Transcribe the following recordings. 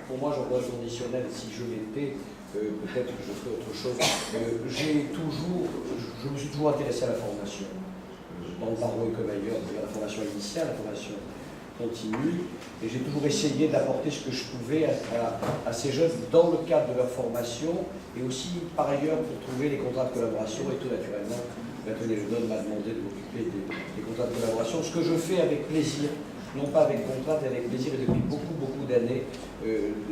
pour moi, j'emploie le conditionnel. Si je l'étais, peut-être que je ferais autre chose. Je me suis toujours intéressé à la formation, dans le barreau et comme ailleurs, la formation initiale, la formation continue, et j'ai toujours essayé d'apporter ce que je pouvais à ces jeunes dans le cadre de leur formation, et aussi par ailleurs pour trouver les contrats de collaboration, et tout naturellement, Anthony Ledon m'a demandé de m'occuper des contrats de collaboration, ce que je fais avec plaisir, non pas avec contrainte, mais avec plaisir, et depuis beaucoup d'années,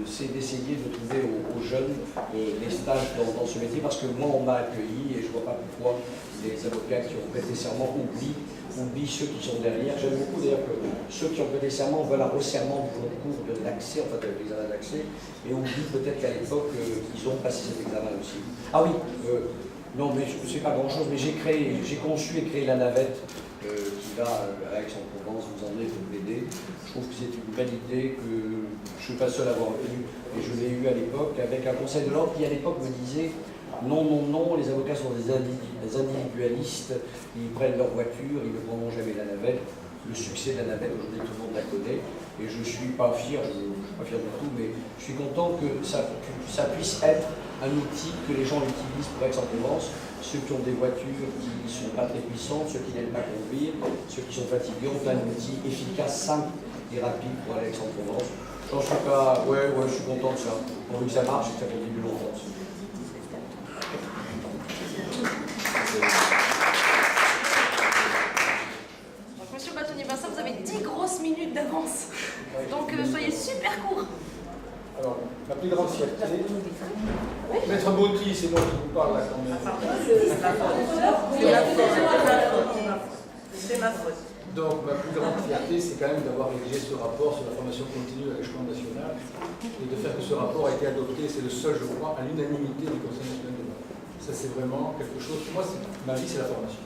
c'est d'essayer de trouver aux jeunes des stages dans ce métier, parce que moi on m'a accueilli, et je ne vois pas pourquoi les avocats qui ont prêté serment oublient ceux qui sont derrière. J'aime beaucoup d'ailleurs que ceux qui ont prêté serment veulent un resserrement du concours d'accès, en fait avec l'examen d'accès, et oublient peut-être qu'à l'époque ils ont passé cet examen aussi. Ah oui, non mais c'est pas grand chose, mais j'ai conçu et créé la navette qui va à Aix-en-Provence, vous emmenez pour l'aider. Je trouve que c'est une belle idée que je ne suis pas seul à avoir eu, et je l'ai eu à l'époque avec un conseil de l'ordre qui à l'époque me disait non, les avocats sont des individualistes, ils prennent leur voiture, ils ne prendront jamais la navette. Le succès de la navette, aujourd'hui tout le monde la connaît, et je ne suis pas fier, je ne suis pas fier du tout, mais je suis content que ça puisse être un outil que les gens utilisent pour Aix-en-Provence, ceux qui ont des voitures qui ne sont pas très puissantes, ceux qui n'aiment pas conduire, ceux qui sont fatigués, ont un outil efficace, simple et rapide pour aller à Aix-en-Provence. J'en suis pas, ouais, je suis content de ça. Pourvu que ça marche et que ça continue longtemps. Donc, Monsieur Bâtonnier-Vincent, vous avez 10 grosses minutes d'avance. Donc, soyez super court. Alors, ma plus grande fierté. Maître Botti, c'est moi qui vous parle là quand même. C'est ma faute. Donc, ma plus grande fierté, c'est quand même d'avoir rédigé ce rapport sur la formation continue à l'échelon national et de faire que ce rapport a été adopté, c'est le seul, je crois, à l'unanimité du Conseil national de l'Ordre. Ça, c'est vraiment quelque chose. Pour moi, ma vie, c'est la formation.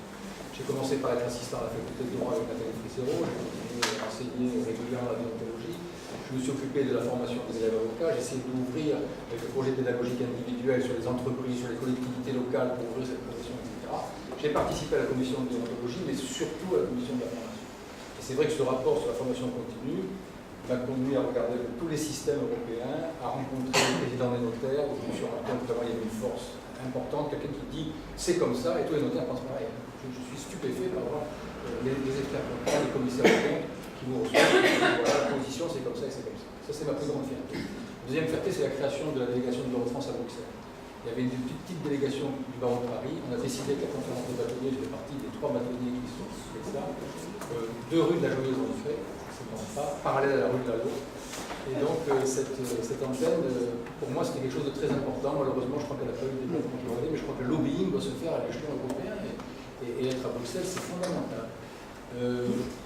J'ai commencé par être assistant à la faculté de droit avec Nathalie Fricero, j'ai continué à enseigner régulièrement la déontologie. Je me suis occupé de la formation des élèves avocats, j'ai essayé d'ouvrir avec le projet pédagogique individuel sur les entreprises, sur les collectivités locales pour ouvrir cette profession, etc. J'ai participé à la commission de déontologie, mais surtout à la commission de la formation. Et c'est vrai que ce rapport sur la formation continue m'a conduit à regarder tous les systèmes européens, à rencontrer le président des notaires, où je me suis rendu compte qu'il y avait une force importante, quelqu'un qui dit c'est comme ça, et tous les notaires pensent pareil. Je suis stupéfait par voir les experts comptables, les commissaires de compte qui nous reçoivent. Voilà, la position c'est comme ça et c'est comme ça. Ça c'est ma plus grande fierté. La deuxième fierté, c'est la création de la délégation de l'Euro-France à Bruxelles. Il y avait une petite délégation du barreau de Paris. On a décidé que la conférence des bâtonniers, je fais partie des 3 bâtonniers qui sont là. 2 rues de la Joyeuse en effet, c'est pas parallèle à la rue de la Loi. Et donc cette antenne, pour moi, c'était quelque chose de très important. Malheureusement, je crois qu'elle a pas eu le développement que j'aurais dit, mais je crois que le lobbying doit se faire à l'échelon européen et être à Bruxelles, c'est fondamental.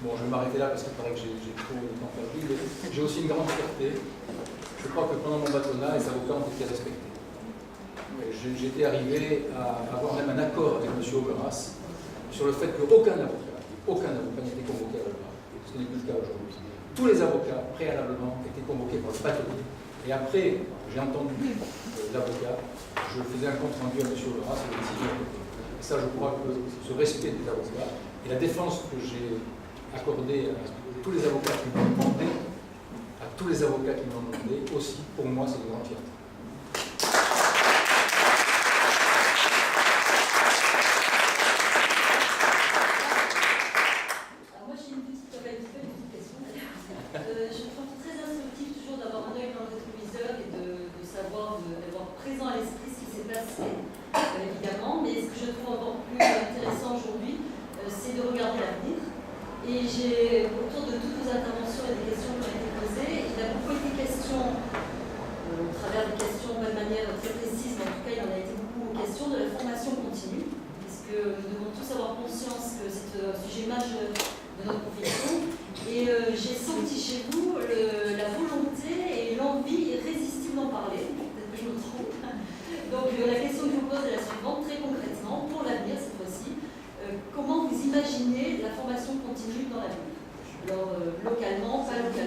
Bon, je vais m'arrêter là parce qu'il paraît que j'ai trop de temps perdu, mais j'ai aussi une grande fierté. Je crois que pendant mon bâtonnat, les avocats ont été respectés. J'étais arrivé à avoir même un accord avec M. Oberas sur le fait qu'aucun avocat n'était convoqué à l'Europe, ce qui n'est plus le cas aujourd'hui. Tous les avocats, préalablement, étaient convoqués par le bâtonnier. Et après, j'ai entendu l'avocat, je faisais un compte rendu à M. Oberas sur les décisions européennes. Et ça, je crois que ce respect des avocats et la défense que j'ai accordée à tous les avocats qui m'ont demandé, aussi, pour moi, c'est une grande fierté. Évidemment, mais ce que je trouve encore plus intéressant aujourd'hui, c'est de regarder l'avenir. Et autour de toutes vos interventions et des questions qui ont été posées, il a beaucoup été question, au travers des questions, pas de manière très précise, mais en tout cas, il en a été beaucoup question de la formation continue, puisque nous devons tous avoir conscience que c'est un sujet majeur de notre profession. Et j'ai senti chez vous la volonté et l'envie irrésistible d'en parler. Peut-être que je me trompe. Donc la question que je vous pose est la suivante, très concrètement, pour l'avenir cette fois-ci, comment vous imaginez la formation continue dans l'avenir? Alors localement, pas localement.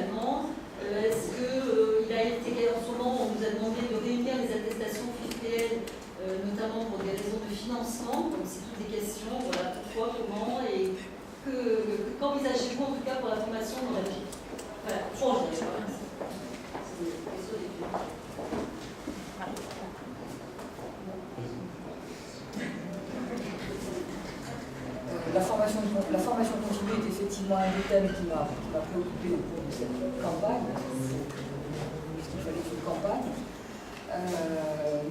formation continue est effectivement un des thèmes qui m'a préoccupé au cours de cette campagne. Il fallait une campagne.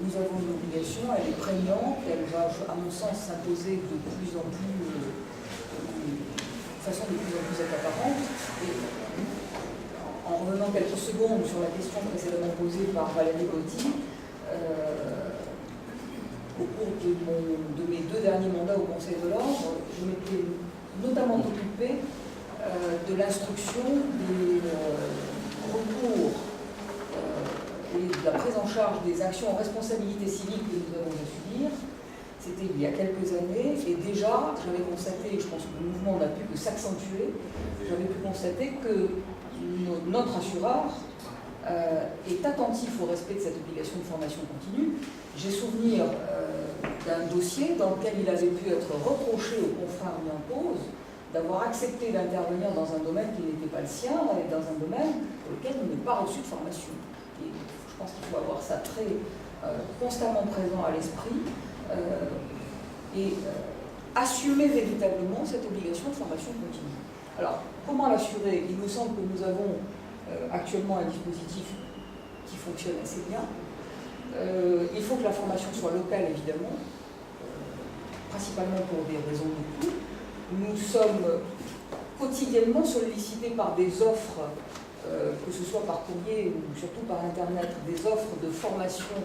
Nous avons une obligation, elle est prégnante, elle va, à mon sens, s'imposer de plus en plus, de façon de plus en plus accaparante. Et en revenant quelques secondes sur la question précédemment posée par Valérie Botti, au cours de mes 2 derniers mandats au Conseil de l'Ordre, je m'étais notamment occupée de l'instruction des recours et de la prise en charge des actions en responsabilité civile que nous avons à subir. C'était il y a quelques années, et déjà, j'avais constaté, et je pense que le mouvement n'a pu que s'accentuer, j'avais pu constater que notre assureur est attentif au respect de cette obligation de formation continue. J'ai souvenir d'un dossier dans lequel il avait pu être reproché aux confrères mis en cause d'avoir accepté d'intervenir dans un domaine qui n'était pas le sien et dans un domaine pour lequel il n'est pas reçu de formation. Et je pense qu'il faut avoir ça très constamment présent à l'esprit et assumer véritablement cette obligation de formation continue. Alors, comment l'assurer? Il me semble que nous avons actuellement un dispositif qui fonctionne assez bien. Il faut que la formation soit locale, évidemment, principalement pour des raisons de coût. Nous sommes quotidiennement sollicités par des offres, que ce soit par courrier ou surtout par Internet, des offres de formation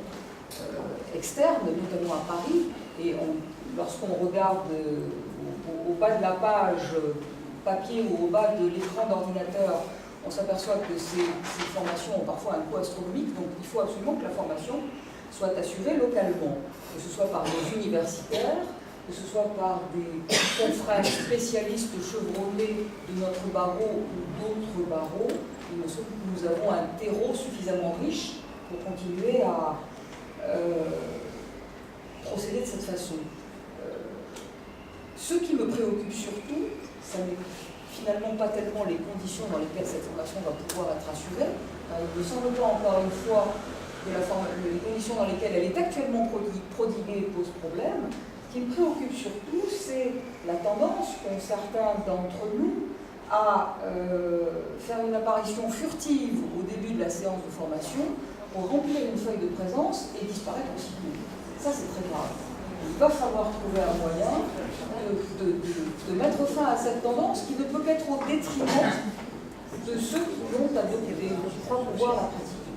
externes, notamment à Paris. Et lorsqu'on regarde au bas de la page papier ou au bas de l'écran d'ordinateur, on s'aperçoit que ces formations ont parfois un coût astronomique, donc il faut absolument que la formation soit assurée localement, que ce soit par des universitaires, que ce soit par des confrères spécialistes chevronnés de notre barreau ou d'autres barreaux. Il me semble que nous avons un terreau suffisamment riche pour continuer à procéder de cette façon. Ce qui me préoccupe surtout, ça n'est finalement pas tellement les conditions dans lesquelles cette formation va pouvoir être assurée. Il ne me semble pas encore une fois que les conditions dans lesquelles elle est actuellement prodiguée posent problème. Ce qui me préoccupe surtout, c'est la tendance qu'ont certains d'entre nous à faire une apparition furtive au début de la séance de formation pour remplir une feuille de présence et disparaître aussitôt. Ça, c'est très grave. Il va falloir trouver un moyen de mettre fin à cette tendance qui ne peut qu'être au détriment de ceux qui vont adopter, je crois, pouvoir la pratiquer.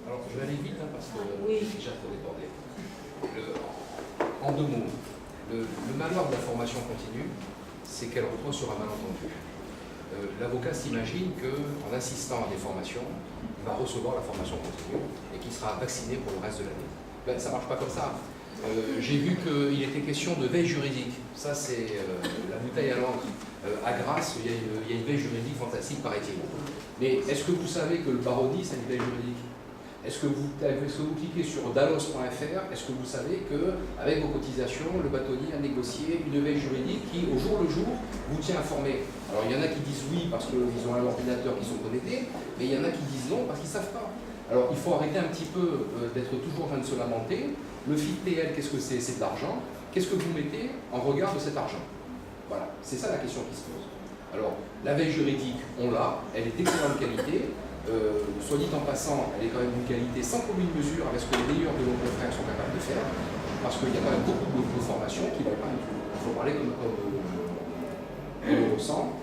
Alors, je vais aller vite parce que oui. déjà trop débordé. En 2 mots, le malheur de la formation continue, c'est qu'elle repose sur un malentendu. L'avocat s'imagine qu'en assistant à des formations, il va recevoir la formation continue et qu'il sera vacciné pour le reste de l'année. Ben, ça ne marche pas comme ça. J'ai vu qu'il était question de veille juridique. Ça, c'est la bouteille à l'encre. À Grasse, il y a une veille juridique fantastique, paraît-il. Mais est-ce que vous savez que le baronnie, c'est une veille juridique? Est-ce que vous cliquez sur dalos.fr, est-ce que vous savez qu'avec vos cotisations, le bâtonnier a négocié une veille juridique qui, au jour le jour, vous tient informé? Alors il y en a qui disent oui parce qu'ils ont un ordinateur qui sont connectés, mais il y en a qui disent non parce qu'ils ne savent pas. Alors il faut arrêter un petit peu d'être toujours en train de se lamenter. Le FITPL, qu'est-ce que c'est? C'est de l'argent. Qu'est-ce que vous mettez en regard de cet argent? Voilà, c'est ça la question qui se pose. Alors, la veille juridique, on l'a, elle est d'excellente qualité. Soit dit en passant, elle est quand même d'une qualité sans commune mesure avec ce que les meilleurs de nos confrères sont capables de faire, parce qu'il y a quand même beaucoup de formations qui ne vont pas du tout. Il faut parler comme on le ressent.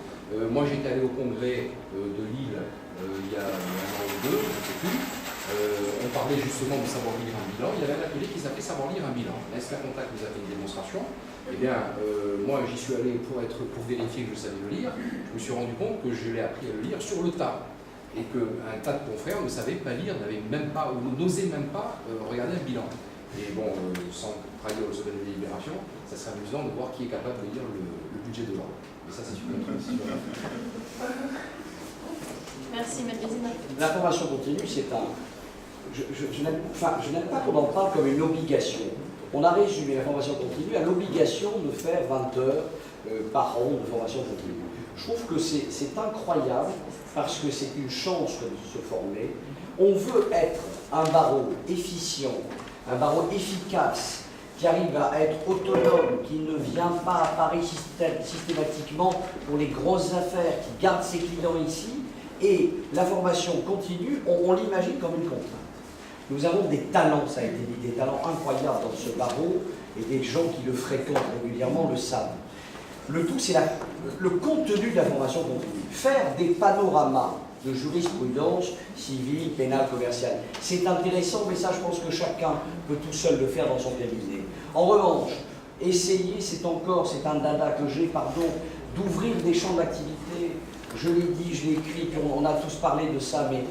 Moi, j'étais allé au congrès de Lille il y a 1 an ou 2, je ne sais plus. On parlait justement de savoir lire un bilan. Il y avait un atelier qui s'appelait savoir lire un bilan. L'Esper Contact nous a fait une démonstration. Eh bien, moi, j'y suis allé pour vérifier que je savais le lire. Je me suis rendu compte que je l'ai appris à le lire sur le tas. Et qu'un tas de confrères ne savaient pas lire, n'avaient même pas, ou n'osaient même pas regarder un bilan. Et bon, sans trahir le secret de délibération, ça serait amusant de voir qui est capable de lire le budget de l'ordre. Mais ça, c'est une autre question. Merci, Maître. La formation continue, c'est un... Je n'aime pas qu'on en parle comme une obligation. on a résumé la formation continue à l'obligation de faire 20 heures par an de formation continue. Je trouve que c'est incroyable parce que c'est une chance de se former. On veut être un barreau efficient, un barreau efficace, qui arrive à être autonome, qui ne vient pas à Paris systématiquement pour les grosses affaires, qui garde ses clients ici. Et la formation continue, on l'imagine comme une contrainte. Nous avons des talents, ça a été dit, des talents incroyables dans ce barreau, et des gens qui le fréquentent régulièrement le savent. Le tout, c'est le contenu de la formation continue. Faire des panoramas de jurisprudence civile, pénale, commerciale, c'est intéressant, mais ça, je pense que chacun peut tout seul le faire dans son cabinet. En revanche, essayer, c'est un dada que j'ai, d'ouvrir des champs d'activité. Je l'ai dit, je l'ai écrit, puis on a tous parlé de ça, mais